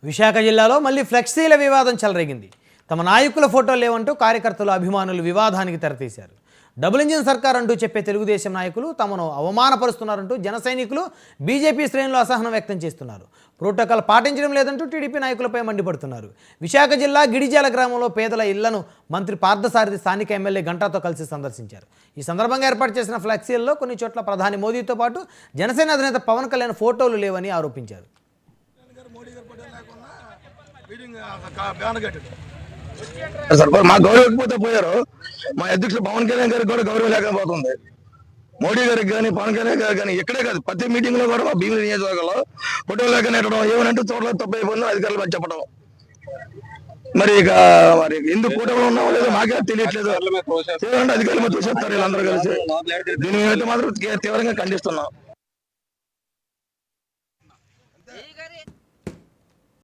విశాఖ జిల్లాలో మళ్ళీ ఫ్లెక్సీల వివాదం చెలరేగింది. తమ నాయకుల ఫోటోలు లేవంటూ కార్యకర్తలు అభిమానులు వివాదానికి తెరతీశారు. డబుల్ ఇంజిన్ సర్కార్ అంటూ చెప్పే తెలుగుదేశం నాయకులు తమను అవమానపరుస్తున్నారంటూ జన సైనికులు బీజేపీ శ్రేణులు అసహనం వ్యక్తం చేస్తున్నారు. ప్రోటోకాల్ పాటించడం లేదంటూ టీడీపీ నాయకులపై మండిపడుతున్నారు. విశాఖ జిల్లా గిడిజాల గ్రామంలో పేదల ఇళ్లను మంత్రి పార్థసారథి స్థానిక ఎమ్మెల్యే గంటాతో కలిసి సందర్శించారు. ఈ సందర్భంగా ఏర్పాటు చేసిన ఫ్లెక్సీల్లో కొన్ని చోట్ల ప్రధాని మోదీతో పాటు జనసేన అధినేత పవన్ కళ్యాణ్ ఫోటోలు లేవని ఆరోపించారు. మా గౌరవకపోతే పోయారు. మా అధ్యక్షులు పవన్ కళ్యాణ్ గారికి కూడా గౌరవం లేకపోతుంది. మోడీ గారికి కానీ పవన్ కళ్యాణ్ గారికి కానీ ఇక్కడే కాదు ప్రతి మీటింగ్ లో కూడా మా భీమిలి నియోజకవర్గంలో ఫోటోలు లేక నెట్టడం ఏమనంటే చోట్ల తప్పు అయిపోయిందో అధికారులు చెప్పడం. మరి ఎందుకు కూటమిలో ఉన్నామో లేదో మాకే తెలియట్లేదు. అధికారులు చూసేస్తారు వీళ్ళందరూ కలిసి. దీని మీద మాత్రం తీవ్రంగా ఖండిస్తున్నాం.